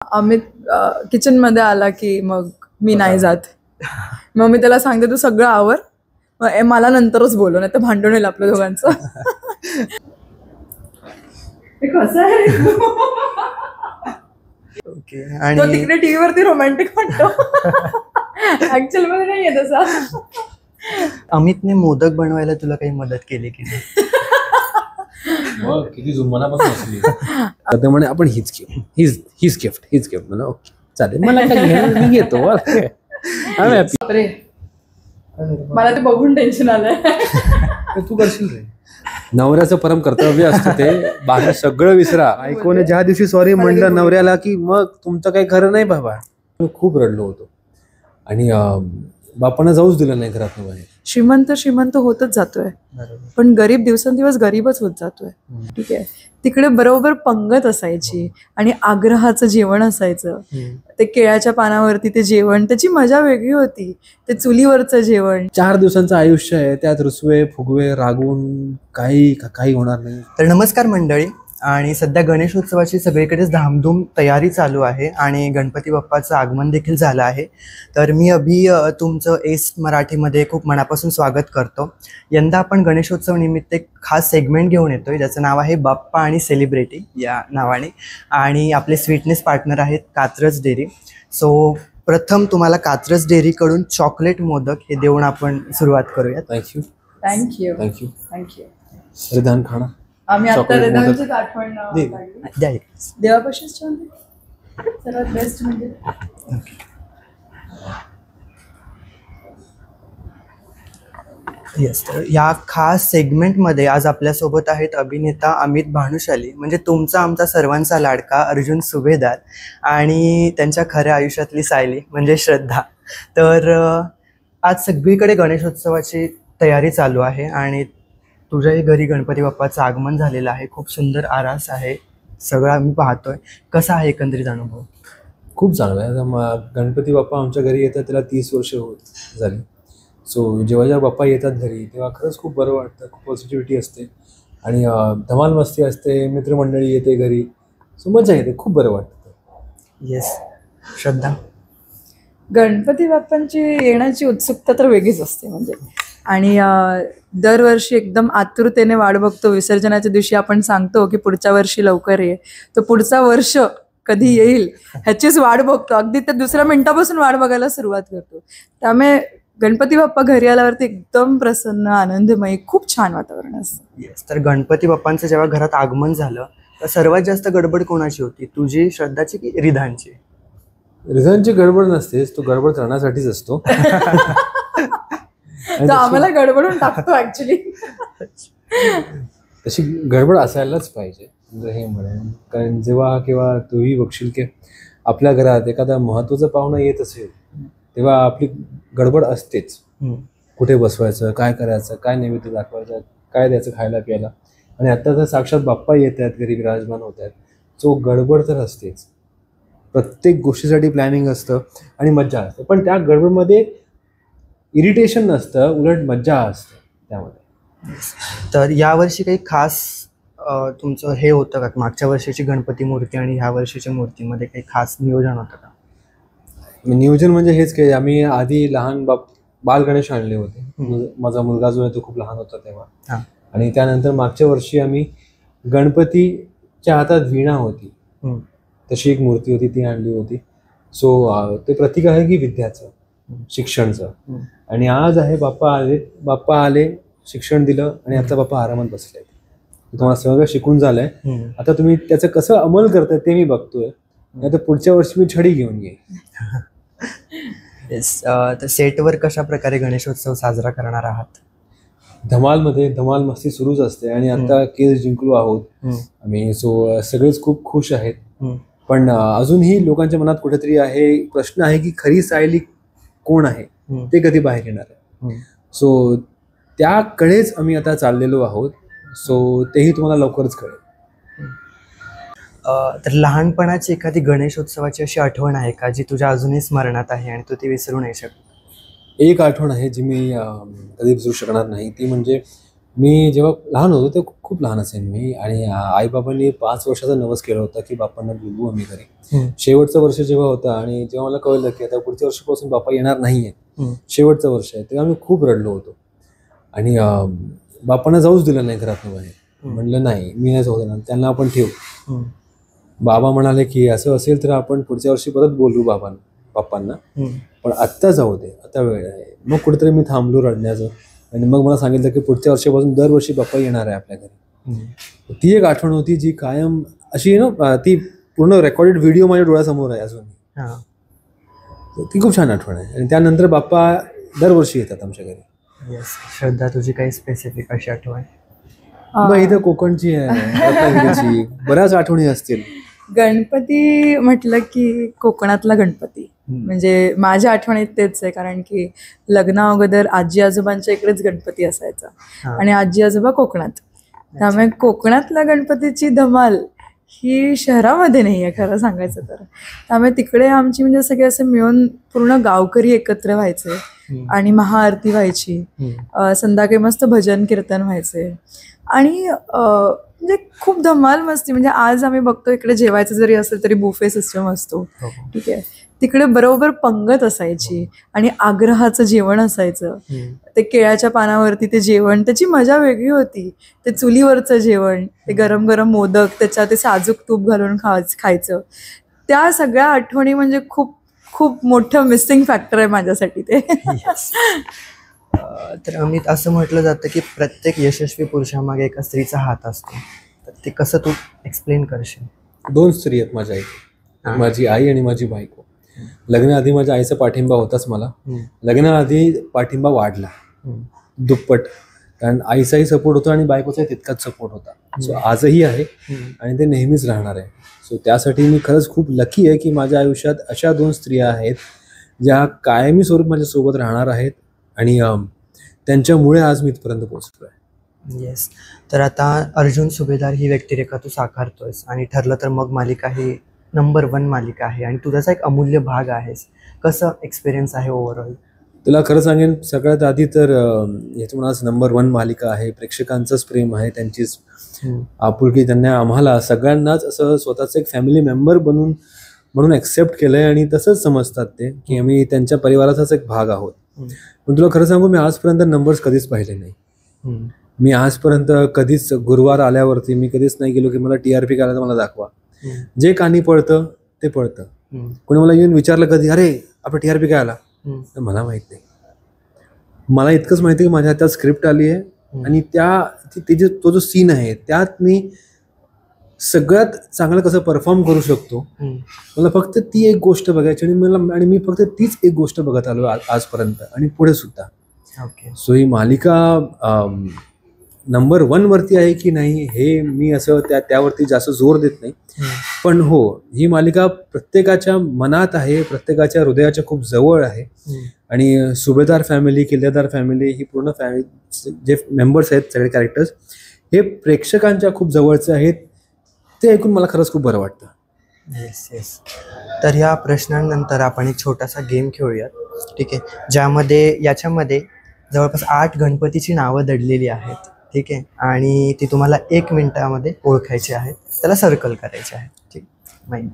Amit kitchen मध्ये आला की मग मी नाही जात. मग मी त्याला सांगते तू सगळं आवर, मला नंतरच बोलव, नाही तर भांडण होईल आपल्या दोघांचं. कसं आहे ओके. तो आणि तिकडे टीव्हीवरती रोमॅन्टिक म्हणतो, ऍक्च्युअल मध्ये नाहीये तसा. अमितने मोदक बनवायला तुला काही मदत केली की नाही? मग किती मनापासून असली तर म्हणे आपण हीच गिफ्ट म्हणा. ओके चालेल, मला काय घेणं, मी घेतो. बापरे, मला ते बघून टेन्शन आलंय. तू करशील रे. नवऱ्याचं परम कर्तव्य असतं ते, बाकी सगळं विसरा. ऐकून ज्या दिवशी सॉरी म्हणलं नवऱ्याला की मग तुमचं काही खरं नाही बाबा. खूप रडलो होतो आणि बापानं जाऊच दिलं नाही घरातून बाहेर. श्रीमंत होतच जातोय, पण गरीब दिवसेंदिवस गरीबच होत जातोय. ठीक आहे, तिकडे बरोबर पंगत असायची आणि आग्रहाचं जेवण असायचं. ते केळ्याच्या पानावरती ते जेवण, त्याची मजा वेगळी होती. ते चुलीवरचं जेवण. 4 दिवसांचं आयुष्य आहे, त्यात रुसवे फुगवे रागून काही होणार नाही. तर नमस्कार मंडळी. आणि सध्या गणेशोत्सवाची सगळीकडेच धामधूम तयारी चालू आहे आणि गणपती बाप्पाचं आगमन देखील झालं आहे. तर मी तुमचं एस मराठीमध्ये खूप मनापासून स्वागत करतो. यंदा आपण गणेशोत्सव निमित्त एक खास सेगमेंट घेऊन येतोय, ज्याचं नाव आहे बाप्पा आणि सेलिब्रिटी या नावाने. आणि आपले स्वीटनेस पार्टनर आहेत कात्रज डेअरी. सो प्रथम तुम्हाला कात्रज डेअरीकडून चॉकलेट मोदक हे देऊन आपण सुरुवात करूयात. थँक्यू. रिधान खाना. आम्ही आता रिधानचीच आठवण द्या. देवापाशीच सर्वात बेस्ट म्हणजे. येस. तर या खास सेगमेंटमध्ये आज आपल्यासोबत आहेत अभिनेता अमित भानुशाली, म्हणजे तुमचा आमचा सर्वांचा लाडका अर्जुन सुभेदार, आणि त्यांच्या खऱ्या आयुष्यातली सायली म्हणजे श्रद्धा. तर आज सगळीकडे गणेशोत्सवाची तयारी चालू आहे आणि तुझ्याही घरी गणपती बाप्पाचं आगमन झालेलं आहे. खूप सुंदर आरास आहे, सगळं आम्ही पाहतोय. कसा आहे एकंदरीत अनुभव? खूप चांगला आहे. गणपती बाप्पा आमच्या घरी येतात त्याला 30 वर्ष झाली. सो जेव्हा बाप्पा येतात घरी तेव्हा खरंच खूप बरं वाटतं. खूप पॉझिटिव्हिटी असते आणि धमाल मस्ती असते, मित्रमंडळी येते घरी. सो मजा येते, खूप बरं वाटतं. येस. श्रद्धा? गणपती बाप्पांची येण्याची उत्सुकता तर वेगळीच असते म्हणजे. आणि दरवर्षी एकदम आतुरतेने वाट बघतो. विसर्जनाच्या दिवशी आपण सांगतो की पुढच्या वर्षी लवकर ये, तर पुढचा वर्ष कधी येईल ह्याचीच वाट बघतो. अगदी त्या दुसऱ्या मिनिटापासून वाट बघायला सुरुवात करतो. त्यामुळे गणपती बाप्पा घरी आल्यावरती एकदम प्रसन्न, आनंदमयी, खूप छान वातावरण असतं. येस. तर गणपती बाप्पांचं जेव्हा घरात आगमन झालं तर सर्वात जास्त गडबड कोणाची होती, तुझी, श्रद्धाची की रिधानची? रिधानची गडबड नसतेच, तो गडबड करण्यासाठीच असतो. तर आम्हाला गडबडून टाकतो ऍक्च्युली. तशी गडबड असायलाच पाहिजे हे म्हणेन. कारण जेव्हा किंवा तूही बघशील की आपल्या घरात एखादा महत्त्वाचा पाहुणा येत असेल तेव्हा आपली गडबड असतेच. कुठे बसवायचं, काय करायचं, काय नैवेद्य दाखवायचं, काय द्यायचं खायला प्यायला. आणि आता तर साक्षात बाप्पा येत आहेत, घरी विराजमान होत आहेत. सो गडबड तर असतेच. प्रत्येक गोष्टीसाठी प्लॅनिंग असतं आणि मज्जा असते, पण त्या गडबडमध्ये इरिटेशन नसतं, उलट मज्जा असते त्यामध्ये. तर यावर्षी काही खास तुमचं हे होतं का, मागच्या वर्षीची गणपती मूर्ती आणि ह्या वर्षीच्या मूर्तीमध्ये काही खास नियोजन होतं का? नियोजन म्हणजे हेच की आम्ही आधी लहान बाल गणेश आणले होते. माझा मुलगा जो आहे तो खूप लहान होता तेव्हा. आणि त्यानंतर मागच्या वर्षी आम्ही गणपतीच्या हातात वीणा होती तशी एक मूर्ती होती, ती आणली होती. सो ते प्रतीक आहे की विद्याचं, शिक्षणचं. आणि आज आहे बाप्पा आले, शिक्षण दिलं आणि आता बाप्पा आरामात बसले. तुम्हाला सगळं शिकून झालंय, आता तुम्ही त्याचं कसं अंमल करताय ते मी बघतोय. नाही तर पुढच्या वर्षी मी छडी घेऊन येईन. येस. तर सेटवर कशा प्रकारे गणेशोत्सव साजरा करणार आहात? धमालमध्ये धमाल मस्ती सुरूच असते आणि आता केस जिंकलो आहोत आम्ही. सो सगळेच खूप खुश आहेत. पण अजूनही लोकांच्या मनात कुठेतरी आहे प्रश्न आहे की खरी सायली कोण आहे, ते कधी बाहेर येणार आहे. सो त्याकडेच आम्ही आता चाललेलो आहोत. सो तेही तुम्हाला लवकरच कळेल. तर लहानपणाची एखादी गणेशोत्सवाची अशी आठवण आहे का जी तुझ्या अजूनही स्मरणात आहे आणि तू ती विसरू नाही शकत? एक आठवण आहे जी मी कधी विसरू शकणार नाही. ती म्हणजे मी जेव्हा लहान होतो ते खूप लहान असेल मी, आणि आईबाबांनी 5 वर्षाचा नवस केला होता की बाप्पांना बोलवू आम्ही घरी. शेवटचं वर्ष जेव्हा होतं आणि जेव्हा मला कळलं की आता पुढच्या वर्षापासून बाप्पा येणार नाहीये, शेवटचं वर्ष आहे, तेव्हा मी खूप रडलो होतो. आणि बाप्पांना जाऊच दिलं नाही घरातून बाहेर. म्हणलं नाही, मी नाही जाऊ देणार, त्यांना आपण ठेवू. बाबा म्हणाले की असं असेल तर आपण पुढच्या वर्षी परत बोलू बाप्पांना, पण आत्ता जाऊ दे, आता वेळ आहे. मग कुठेतरी मी थांबलो रडण्याचं, आणि मग मला सांगितलं की पुढच्या वर्षापासून दरवर्षी बाप्पा येणार आहे आपल्या घरी. ती एक आठवण होती जी कायम अशी ती पूर्ण रेकॉर्डेड व्हिडिओ माझ्या डोळ्यासमोर आहे अजून. ती खूप छान आठवण आहे. आणि त्यानंतर बाप्पा दरवर्षी येतात आमच्या घरी. येस. श्रद्धा, तुझी काही स्पेसिफिक अशी आठवण? मग इथं कोकणची आहे, रत्नागिरीची बऱ्याच आठवणी असतील. गणपती म्हटलं की कोकणातला गणपती म्हणजे माझ्या आठवणीत तेच आहे, कारण की लग्ना अगोदर आजी आजोबांच्या इकडेच गणपती असायचा आणि आजी आजोबा कोकणात, त्यामुळे कोकणातल्या गणपतीची धमाल ही शहरामध्ये नाही आहे खरं सांगायचं तर. त्यामुळे तिकडे आमची म्हणजे सगळे असे मिळून पूर्ण गावकरी एकत्र व्हायचे आणि महाआरती व्हायची, संध्याकाळी मस्त भजन कीर्तन व्हायचे आणि म्हणजे खूप धमाल मस्ती. म्हणजे आज आम्ही बघतो इकडे जेवायचं जरी असेल तरी बुफे सिस्टम असतो, ठीक आहे, तिकडे बरोबर पंगत असायची आणि आग्रहाचं जेवण असायचं. ते केळ्याच्या पानावरती ते जेवण, त्याची मजा वेगळी होती. ते चुलीवरचं जेवण, ते गरम गरम मोदक, त्याच्यात ते साजूक तूप घालून खायचं. त्या सगळ्या आठवणी म्हणजे खूप खूप मोठं मिसिंग फॅक्टर आहे माझ्यासाठी ते. तर अमित, असं म्हटलं जातं की प्रत्येक यशस्वी पुरुषामागे एका स्त्रीचा हात असतो, तर ते कसं तू एक्सप्लेन करशील? 2 स्त्री आहेत माझ्या इथे, माझी आई आणि माझी बायको. लग्नाआधी माझ्या आईचा पाठिंबा होताच मला, लग्नाआधी पाठिंबा वाढला दुप्पट, कारण आईचाही सपोर्ट होता आणि बायकोचाही तितकाच सपोर्ट होता. सो आजही आहे आणि ते नेहमीच राहणार आहे. सो त्यासाठी मी खरंच खूप लकी आहे की माझ्या आयुष्यात अशा 2 स्त्रिया आहेत ज्या कायमी स्वरूप माझ्यासोबत राहणार आहेत, आणि त्यांच्यामुळे आज मी इथपर्यंत पोहोचलो आहे. येस. तर आता अर्जुन सुभेदार ही व्यक्तिरेखा तू साकारतोयस आणि ठरलं तर मग मालिका ही नंबर 1 मालिका आहे आणि तू त्याचा एक अमूल्य भाग आहेस. कसं एक्सपिरियन्स आहे ओव्हरऑल? तुला खरं सांगेन, सगळ्यात आधी तर याचं आज नंबर 1 मालिका आहे, प्रेक्षकांचंच प्रेम आहे, त्यांचीच आपुलकी, त्यांना आम्हाला सगळ्यांनाच असं स्वतःचं एक फॅमिली मेंबर म्हणून ॲक्सेप्ट केलं आहे आणि तसंच समजतात ते की आम्ही त्यांच्या परिवाराचाच एक भाग आहोत. पण तुला खरं सांगू, मी आजपर्यंत नंबर्स कधीच पाहिले नाही. मी आजपर्यंत कधीच गुरुवार आल्यावरती मी कधीच नाही गेलो की मला TRP काय तर मला दाखवा. जे कानी पळतं ते पळतं. कोणी मला येऊन विचारलं कधी, अरे आपलं TRP काय आला, तर मला माहीत नाही. मला इतकंच माहिती की माझ्या हातात स्क्रिप्ट आली आहे आणि तो जो सीन आहे त्यात मी सगळ्यात चांगलं कसं परफॉर्म करू शकतो, मला फक्त ती एक गोष्ट बघायची आणि मी फक्त तीच एक गोष्ट बघत आलो आजपर्यंत आणि पुढे सुद्धा. सो ही मालिका नंबर 1 वरती आहे की नाही हे मी असं त्यावरती जास्त जोर देत नाही, पण हो, ही मालिका प्रत्येकाच्या मनात आहे, प्रत्येकाच्या हृदयाच्या खूप जवळ आहे. आणि सुभेदार फॅमिली, किल्लेदार फॅमिली, ही पूर्ण फॅमिली जे मेंबर्स आहेत, सगळे कॅरेक्टर्स हे प्रेक्षकांच्या खूप जवळचे आहेत. ते ऐकून मला खरंच खूप बरं वाटतं. Yes yes. तर ह्या प्रश्नांनंतर आपण एक छोटासा गेम खेळूयात, ठीक आहे, याच्यामध्ये जवळपास 8 गणपतीची नावं दडलेली आहेत, ठीक आहे, आणि ती तुम्हाला 1 मिनिटामध्ये ओळखायची आहेत, त्याला सर्कल करायचे आहे, ठीक माहिती?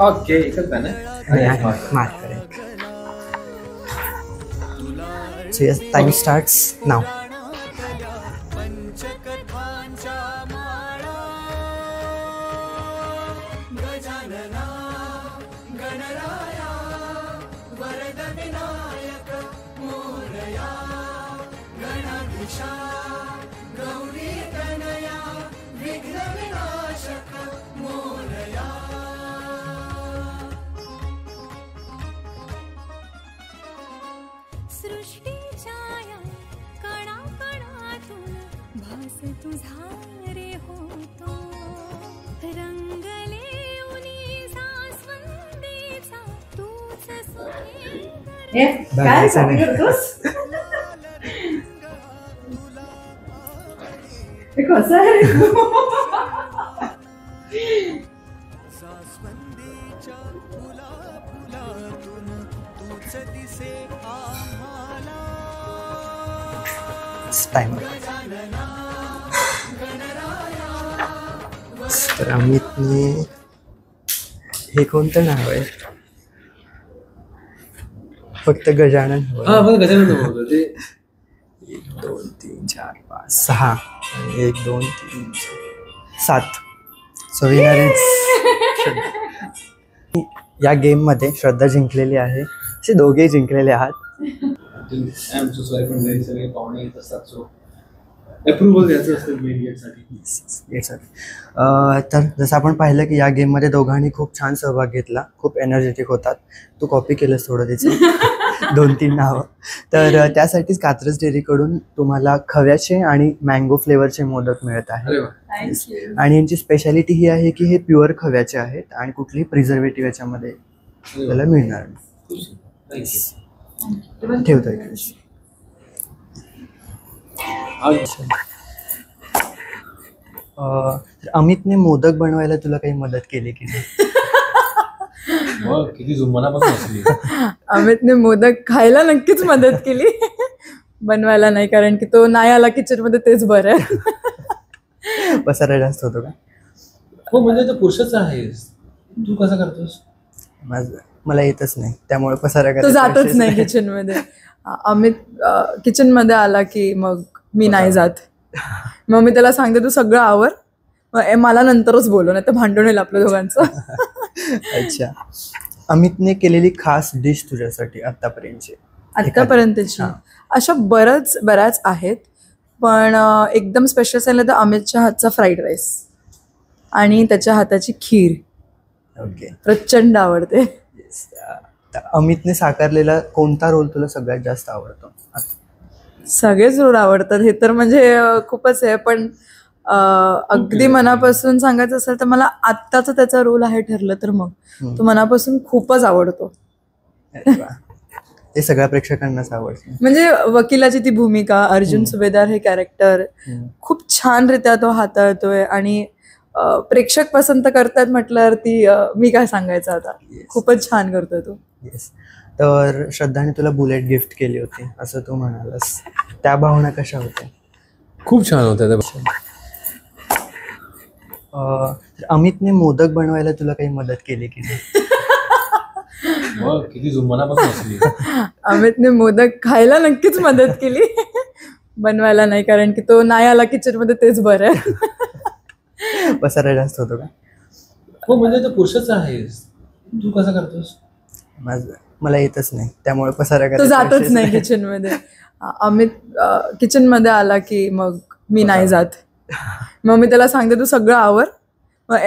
ओके, मार्क करायचं. सो यस, टाइम स्टार्ट्स नाव. दिसे आम्हाला टाइम. तर अमितने हे कोणतं नाव आहे? फक्त गजानन हवं. हा मला गजानन होतं ते 1 2 3 4 5 6 आणि 1 2 3 7. सो विनर या गेममध्ये श्रद्धा जिंकलेली आहे. असे दोघेही जिंकलेले आहात. सगळे पाहुणे येत असतात सो अप्रुव्हल द्यायचं असतं मेन गेटसाठी. तर जसं आपण पाहिलं की या गेममध्ये दोघांनी खूप छान सहभाग घेतला. खूप एनर्जेटिक होतात. तू कॉपी केलंस थोडं तिचं 2-3 नावं. तर त्यासाठीच कात्रज डेअरीकडून तुम्हाला खव्याचे आणि मँगो फ्लेवरचे मोदक मिळत आहे. आणि यांची स्पेशालिटी ही आहे की हे प्युअर खव्याचे आहेत आणि कुठलीही प्रिझर्वेटिव्ह याच्यामध्ये आपल्याला मिळणार नाही. ठेवतो इकडे. अमितने मोदक बनवायला तुला काही मदत केली की नाही? किती मनापासून असली. अमितने मोदक खायला नक्कीच मदत केली, बनवायला नाही, कारण की तो नाही आला किचन मध्ये तेच बरं आहे. पसारा जास्त होतो का? हो म्हणजे तो पुरुषच आहेस, तू कसं करतोस? मला येतच नाही त्यामुळे पसारा तो जातच नाही किचन मध्ये. अमित किचन मध्ये आला की मग मी नाही जात. मग मी त्याला सांगते तू सगळं आवर, मला नंतरच बोलव, नाही तर भांडण होईल आपल्या दोघांचं. अच्छा. अमितने केलेली खास डिश तुझ्यासाठी आतापर्यंतची अशा बऱ्याच आहेत, पण एकदम स्पेशल सांगितलं तर अमितच्या हातचा फ्राईड राईस आणि त्याच्या हाताची खीर प्रचंड आवडते. अमितने साकारलेला कोणता रोल तुला सगळ्यात जास्त आवडतो? सगळेच रोल आवडतात, हे तर म्हणजे खूपच आहे, पण अगदी मनापासून सांगायचं असेल तर मला आत्ताचा त्याचा रोल आहे ठरलं तर मग तो मनापासून खूपच आवडतो. हे सगळ्या प्रेक्षकांनाच आवडतं. म्हणजे वकिलाची ती भूमिका, अर्जुन सुभेदार हे कॅरेक्टर खूप छानरित्या तो हाताळतोय आणि प्रेक्षक पसंत करतात म्हटल्यावरती मी काय सांगायचं आता. खूपच छान करतोय तो. तर श्रद्धाने तुला बुलेट गिफ्ट केली होती असं तू म्हणालास, त्या भावना कशा होत्या? खूप छान होत्या. अमितने मोदक बनवायला तुला काही मदत केली की नाही? किती मनापासून असली. अमितने मोदक खायला नक्कीच मदत केली, बनवायला नाही, कारण की तो नाही आला किचन मध्ये तेच बरं आहे. पसारा जास्त होतो का? हो म्हणजे तो पुरुषच आहेस, तू कसं करतोस? मला येतच नाही त्यामुळे पसारा तो जातच नाही किचन मध्ये. अमित किचन मध्ये आला की मग मी नाही जात. मग मी त्याला सांगते तू सगळं आवर,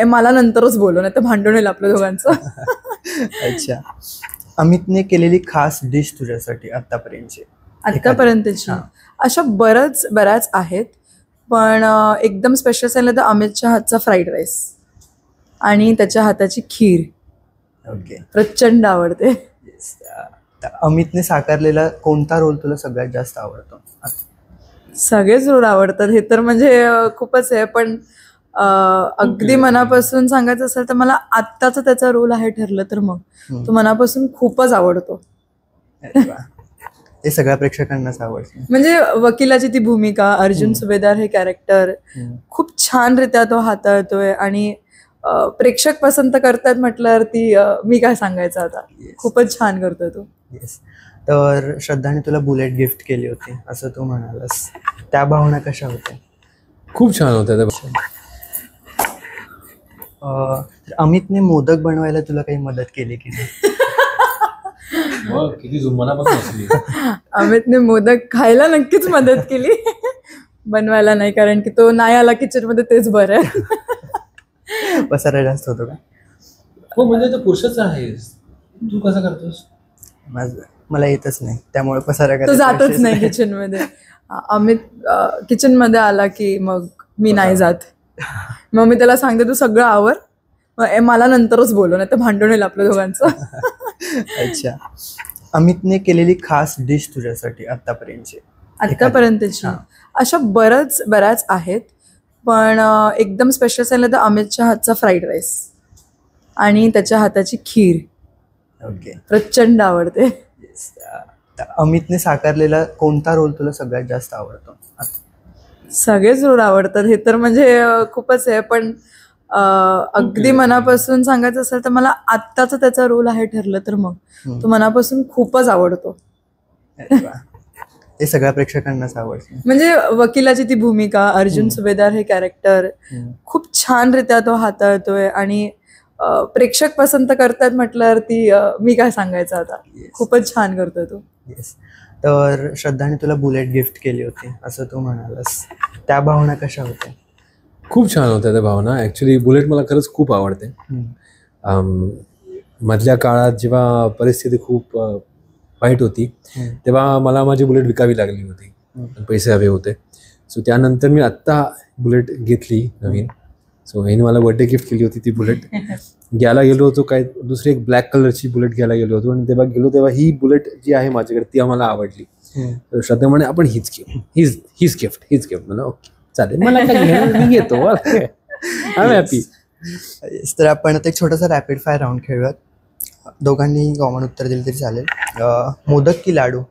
मला नंतरच बोलव, नाही तर भांडण होईल आपल्या दोघांचं. अच्छा. अमितने केलेली खास डिश तुझ्यासाठी आतापर्यंतची अशा बऱ्याच आहेत, पण एकदम स्पेशल सांगितलं तर अमितच्या हातचा फ्राईड राईस आणि त्याच्या हाताची खीर प्रचंड आवडते. अमितने साकारलेला कोणता रोल तुला सगळ्यात जास्त आवडतो? सगळेच रोल आवडतात, हे तर म्हणजे खूपच आहे, पण अगदी मनापासून सांगायचं असेल तर मला आत्ताचा त्याचा रोल आहे ठरलं तर मग तो मनापासून खूपच आवडतो. हे सगळ्या प्रेक्षकांनाच आवडतं. म्हणजे वकिलाची ती भूमिका, अर्जुन सुभेदार हे कॅरेक्टर खूप छानरित्या तो हाताळतोय आणि प्रेक्षक पसंत करतात म्हटल्यावरती मी काय सांगायचं आता. खूपच छान करतोय तो. तर श्रद्धाने तुला बुलेट गिफ्ट केली होती असं तू म्हणालास, त्या भावना कशा होत्या? खूप छान होत्या. अमितने मोदक बनवायला तुला काही मदत केली की नाही? किती मनापासून असली. अमितने मोदक खायला नक्कीच मदत केली, बनवायला नाही, कारण की तो नाही आला किचन मध्ये तेच बरं आहे. पसारा जास्त होतो का? हो म्हणजे तो पुरुषच आहेस, तू कसं करतोस? मला येतच नाही त्यामुळे पसारा तो जातच नाही किचन मध्ये. अमित किचन मध्ये आला की मग मी नाही जात. मग मी त्याला सांगते तू सगळं आवर, मला नंतरच बोलव, नाही तर भांडण होईल आपल्या दोघांचं. अच्छा. अमितने केलेली खास डिश तुझ्यासाठी आतापर्यंतची अशा बऱ्याच आहेत, पण एकदम स्पेशल सांगितलं तर अमितच्या हातचा फ्राईड राईस आणि त्याच्या हाताची खीर प्रचंड आवडते. अमितने साकारलेला कोणता रोल तुला सगळ्यात जास्त आवडतो? सगळेच रोल आवडतात, हे तर म्हणजे खूपच आहे. पण अगदी मनापासून सांगायचं असेल तर मला आत्ताचा त्याचा रोल आहे ठरलं तर मग तो मनापासून खूपच आवडतो. ते सगळ्या प्रेक्षकांनाच आवडतं. म्हणजे वकिलाची ती भूमिका, अर्जुन सुभेदार हे कॅरेक्टर खूप छानरित्या तो हाताळतोय आणि प्रेक्षक पसंत करतात म्हटल्यावरती मी काय सांगायचं आता. खूपच छान करतोय तो. येस. तर श्रद्धाने तुला बुलेट गिफ्ट केली होती असं तू म्हणालास, त्या भावना कशा होत्या? खूप छान होत्या त्या भावना. ॲक्च्युली बुलेट मला खरंच खूप आवडते. मधल्या काळात जेव्हा परिस्थिती खूप वाईट होती तेव्हा मला माझी बुलेट विकावी लागली होती, पैसे हवे होते. सो त्यानंतर मी आत्ता बुलेट घेतली नवीन. सो ह्याने मला बर्थडे गिफ्ट केली होती ती बुलेट. घ्यायला गेलो होतो काय दुसरी एक ब्लॅक कलरची बुलेट घ्यायला गेलो होतो आणि तेव्हा गेलो तेव्हा ही बुलेट जी आहे माझ्याकडे ती आम्हाला आवडली. तर श्रद्धा म्हणे आपण हीच गिफ्ट म्हणा. ओके चालेल, मला काय मी घेतो, आय एम हॅपी. तर आपण आता एक छोटासा रॅपिड फायर राऊंड खेळूयात. दोघांनी कॉमन उत्तर दिलं तरी चालेल. मोदक की लाडू?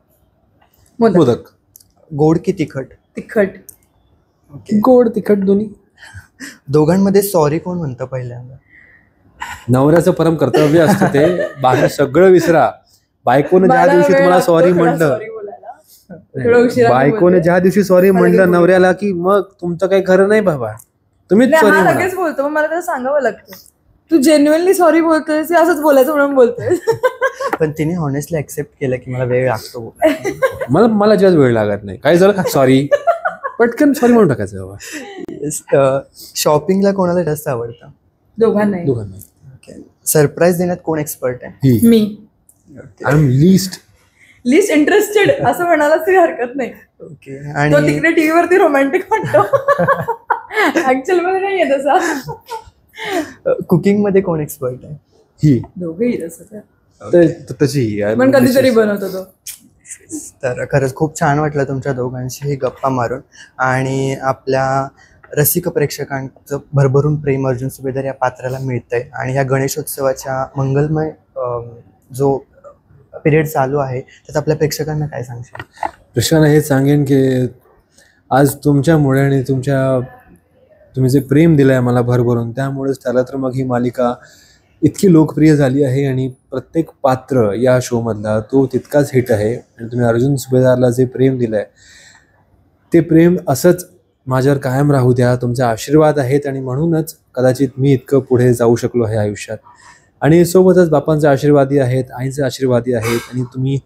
मोदक. गोड की तिखट? तिखट. ओके. गोड तिखट दोन्ही. दोघांमध्ये सॉरी कोण म्हणतं पहिल्यांदा? नवऱ्याचं परम कर्तव्य असतं ते, बाकी सगळं विसरा. बायकोने ज्या दिवशी तुम्हाला सॉरी म्हणलं, बायकोने ज्या दिवशी सॉरी म्हणलं नवऱ्याला की मग तुमचं काही खरं नाही बाबा, तुम्हीच सॉरी म्हणा. लगेच बोलतो, मग मला त्याला सांगावं लागतं तू जेन्युअनली सॉरी बोलतोय, असंच बोलायचं म्हणून बोलतोय. पण तिने हॉनेस्टली ऍक्सेप्ट केलं की मला वेळ लागतो. मला जेव्हा वेळ लागत नाही, काय झालं सॉरी, पटकन सॉरी म्हणून टाकायचं बाबा. शॉपिंगला कोणाला जास्त आवडतं? दोघांना. ओके. सरप्राईज देण्यात कोण एक्सपर्ट आहे? मी. आय एम लिस्ट इंटरेस्टेड असं म्हणायला तरी हरकत नाही. ओके. तो आणि तिकडे टीव्हीवरती रोमॅन्टिक वाटतो, ऍक्च्युअल मध्ये नाहीये तसा. कुकिंग मध्ये कोण एक्सपर्ट आहे? ही दोघेही तसं तशी पण कधीतरी बनवतो तो. तर खरंच खूप छान वाटलं तुमच्या दोघांशी हे गप्पा मारून. आणि आपल्या रसिक प्रेक्षकांचं भरभरून प्रेम अर्जुन सुभेदार या पात्राला मिळतंय. आणि ह्या गणेशोत्सवाच्या मंगलमय जो पिरियड चालू आहे त्यात आपल्या प्रेक्षकांना काय सांगशील? प्रेक्षकांना हे सांगेन की आज तुमच्यामुळे आणि तुम्ही जे प्रेम दिलं आहे मला भरभरून, त्यामुळेच त्याला तर मग ही मालिका इतकी लोकप्रिय झाली आहे आणि प्रत्येक पात्र या शोमधला तो तितकाच हिट आहे. आणि तुम्ही अर्जुन सुभेदारला जे प्रेम दिलं आहे ते प्रेम असंच माझ्यावर कायम राहू द्या. तुमचे आशीर्वाद आहेत आणि म्हणूनच कदाचित मी इतकं पुढे जाऊ शकलो आहे आयुष्यात. आणि सोबतच बापांचे आशीर्वादही आहेत, आईचे आशीर्वादही आहेत. आणि तुम्ही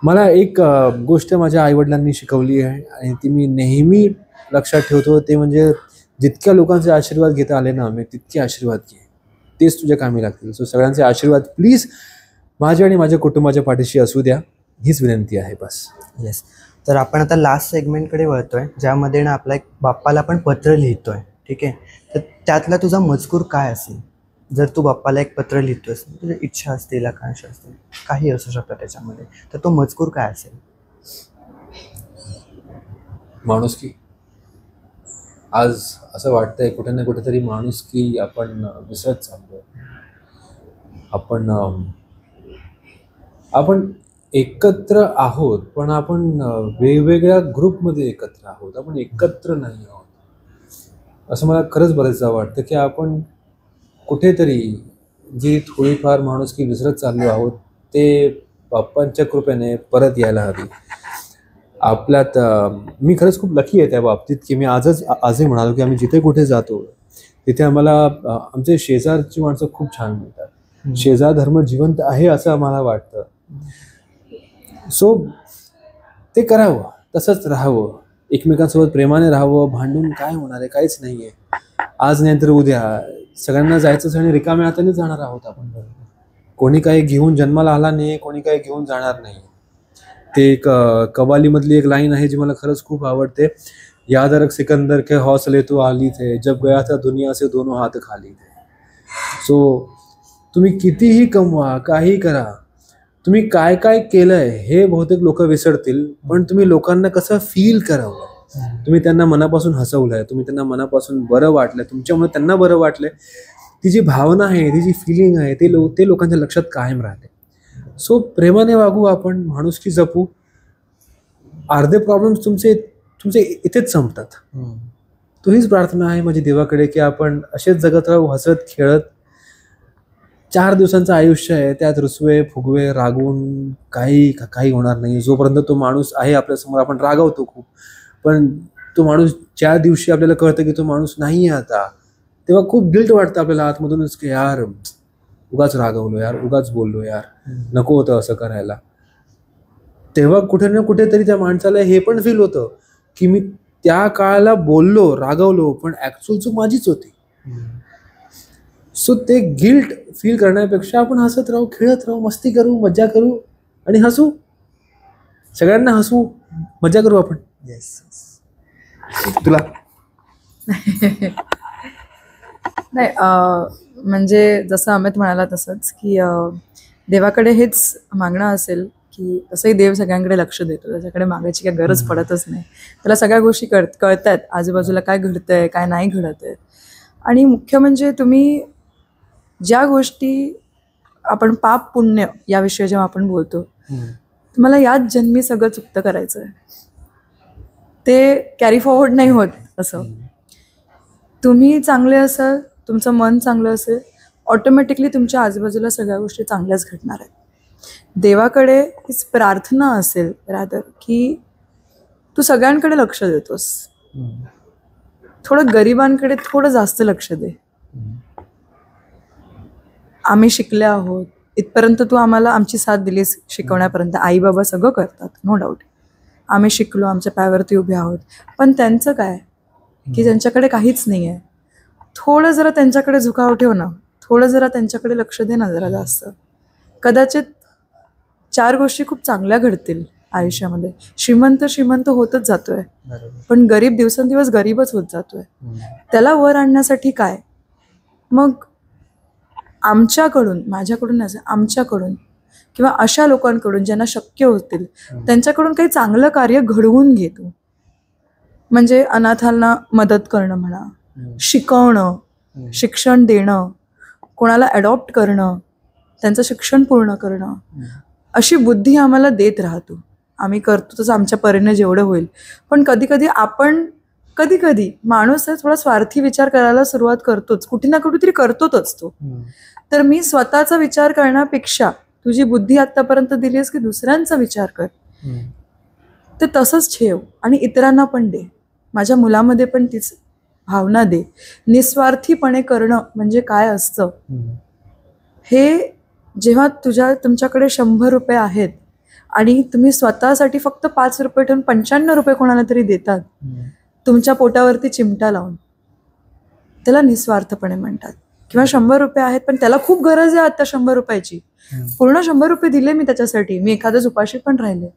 मला एक गोष्ट माझ्या आईवडिलांनी शिकवली आहे आणि ती मी नेहमी लक्षात ठेवतो, ते म्हणजे जितक्या लोकांचे आशीर्वाद घेता आले ना मी तितके आशीर्वाद घे, तेच तुझ्या कामी लागतील. सो सगळ्यांचे आशीर्वाद प्लीज माझ्या आणि माझ्या कुटुंबाच्या पाठीशी असू द्या, हीच विनंती आहे बस. येस. तर आपण आता लास्ट सेगमेंटकडे वळतोय, ज्यामध्ये ना आपला एक बाप्पाला आपण पत्र लिहितोय. ठीक आहे. तर त्यातला तुझा मजकूर काय असेल? जर तू बाप्पाला एक पत्र लिहितोयस, तुझ्या इच्छा असतील, आकांक्षा असतील, काही असू शकतं त्याच्यामध्ये, तर तो मजकूर काय असेल? माणुसकी. आज असं वाटतंय कुठे ना कुठेतरी माणुसकी आपण विसरत चाललोय. आपण एकत्र आहोत पण आपण वेगवेगळ्या ग्रुपमध्ये एकत्र आहोत, आपण एकत्र नाही आहोत. असं मला खरंच बरेचदा वाटतं की आपण कुठेतरी जी थोडीफार माणुसकी विसरत चाललो आहोत ते बाप्पांच्या कृपेने परत यायला हवी आपल्यात. मी खरंच खूप लकी आहे त्या बाबतीत की मी आजही म्हणालो की आम्ही जिथे कुठे जातो तिथे आम्हाला आमचे शेजारची माणसं खूप छान मिळतात. शेजार धर्म जिवंत आहे असं आम्हाला वाटतं. सो ते करावं, तसंच राहावं, एकमेकांसोबत प्रेमाने राहावं. भांडून काय होणार आहे? काहीच नाही आहे. आज नाही तर उद्या सगळ्यांना जायचंच आणि रिकाम्या हाताने जाणार आहोत आपण. कोणी काही घेऊन जन्माला आला नाही, कोणी काही घेऊन जाणार नाही. ते एक कव्वालीमधली एक लाईन आहे जी मला खरंच खूप आवडते. याद रख सिकंदर के हौसले तो आली थे, जब गया था दुनिया से दोनों हाथ खाली थे. सो तुम्ही कितीही कमवा, काही करा, तुम्ही काय काय केलंय हे बहुतेक लोक विसरतील, पण तुम्ही लोकांना कसं फील करावं, तुम्ही त्यांना मनापासून हसवलंय, तुम्ही त्यांना मनापासून बरं वाटलंय, तुमच्यामुळे त्यांना बरं वाटलंय, ती जी भावना आहे, ती जी फिलिंग आहे ते लोकांच्या लक्षात कायम राहते. सो प्रेमाने वागू आपण, माणुसकी जपू. अर्धे प्रॉब्लेम्स तुमचे इथेच संपतात. तो हीच प्रार्थना आहे माझी देवाकडे की आपण असेच जगत राहू, हसत खेळत. 4 दिवसांचं आयुष्य आहे, त्यात रुसवे फुगवे रागवून काही होणार नाही. जोपर्यंत तो माणूस आहे आपल्यासमोर आपण रागवतो खूप, पण तो माणूस ज्या दिवशी आपल्याला कळतं की तो माणूस नाही आहे आता, तेव्हा खूप गिल्ट वाटतं आपल्याला आतमधूनच की यार उगाच रागवलो यार, उगाच बोललो यार, नको होतं असं करायला. तेव्हा कुठे ना कुठेतरी त्या माणसाला हे पण फील होतं की मी त्या काळाला बोललो, रागवलो, पण ऍक्च्युअल चूक माझीच होती. सो ते गिल्ट फील करण्यापेक्षा आपण हसत राहू, खेळत राहू, मस्ती करू, मज्जा करू आणि हसू. सगळ्यांना हसू, मज्जा करू आपण. येस. तुला नाही म्हणजे जसं अमित म्हणाला तसंच की देवाकडे हेच मागणं असेल की तसंही देव सगळ्यांकडे लक्ष देतो, त्याच्याकडे मागायची काही गरज पडतच नाही. त्याला सगळ्या गोष्टी कळतात, आजूबाजूला काय घडतंय काय नाही घडत आहे. आणि मुख्य म्हणजे तुम्ही ज्या गोष्टी आपण पाप पुण्य याविषयी जेव्हा आपण बोलतो, तुम्हाला याच जन्मी सगळं चुकतं करायचं आहे, ते कॅरी फॉरवर्ड नाही होत. असं तुम्ही चांगले असाल, तुमचं मन चांगलं असेल, ऑटोमॅटिकली तुमच्या आजूबाजूला सगळ्या गोष्टी चांगल्याच घडणार आहेत. देवाकडे हीच प्रार्थना असेल रादर की तू सगळ्यांकडे लक्ष देतोस, थोडं गरिबांकडे थोडं जास्त लक्ष दे. आम्ही शिकले आहोत इथपर्यंत, तू आम्हाला आमची साथ दिलीस शिकवण्यापर्यंत. आई बाबा सगळं करतात, नो डाऊट. आम्ही शिकलो, आमच्या पायावरती उभे आहोत, पण त्यांचं काय की ज्यांच्याकडे काहीच नाही आहे, थोडं जरा त्यांच्याकडे झुकाव ठेव ना, थोडं जरा त्यांच्याकडे लक्ष दे ना जरा जास्त. कदाचित 4 गोष्टी खूप चांगल्या घडतील आयुष्यामध्ये. श्रीमंत होतच जातोय, पण गरीब दिवसेंदिवस गरीबच होत जातोय. त्याला वर आणण्यासाठी काय, मग आमच्याकडून, माझ्याकडून नाही, आमच्याकडून किंवा अशा लोकांकडून ज्यांना शक्य होतील त्यांच्याकडून काही चांगलं कार्य घडवून घेतो. म्हणजे अनाथांना मदत करणं म्हणा, शिकवणं, शिक्षण देणं, कोणाला अडॉप्ट करणं, त्यांचं शिक्षण पूर्ण करणं, अशी बुद्धी आम्हाला देत राहतो. आम्ही करतो तसं आमच्या परीने जेवढं होईल. पण कधी माणूस आहे थोडा स्वार्थी विचार करायला सुरुवात करतोच, कुठे ना कुठेतरी करतोच तो. तर मी स्वतःचा विचार करण्यापेक्षा तुझी बुद्धी आतापर्यंत दिलीस की दुसऱ्यांचा विचार कर, ते तसंच ठेव आणि इतरांना पण दे. माझ्या मुलामध्ये पण तीच भावना दे. निस्वार्थीपणे करणं म्हणजे काय असतं हे, जेव्हा तुमच्याकडे 100 रुपये आहेत आणि तुम्ही स्वतःसाठी फक्त 5 रुपये ठेवून 95 रुपये कोणाला तरी देतात तुमच्या पोटावरती चिमटा लावून, त्याला निस्वार्थपणे म्हणतात. किंवा 100 रुपये आहेत पण त्याला खूप गरज आहे आता 100 रुपयाची, पूर्ण 100 रुपये दिले मी त्याच्यासाठी, मी एखाद्या उपाशी पण राहिले,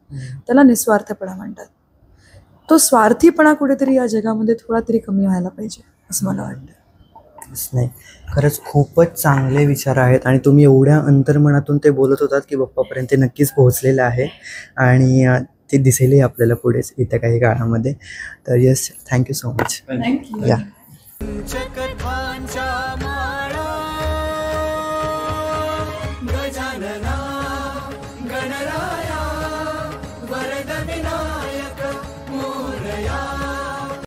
त्याला निस्वार्थपणा म्हणतात. तो स्वार्थीपणा कुठेतरी या जगामध्ये थोडा तरी कमी व्हायला पाहिजे असं मला वाटतं. नाही, खरंच खूपच चांगले विचार आहेत आणि तुम्ही एवढ्या अंतर्मनातून ते बोलत होतात की बाप्पापर्यंत ते नक्कीच पोहोचलेलं आहे आणि ते दिसेलही आपल्याला पुढेच येत्या काही काळामध्ये. तर yes, thank you so much. Thank you. या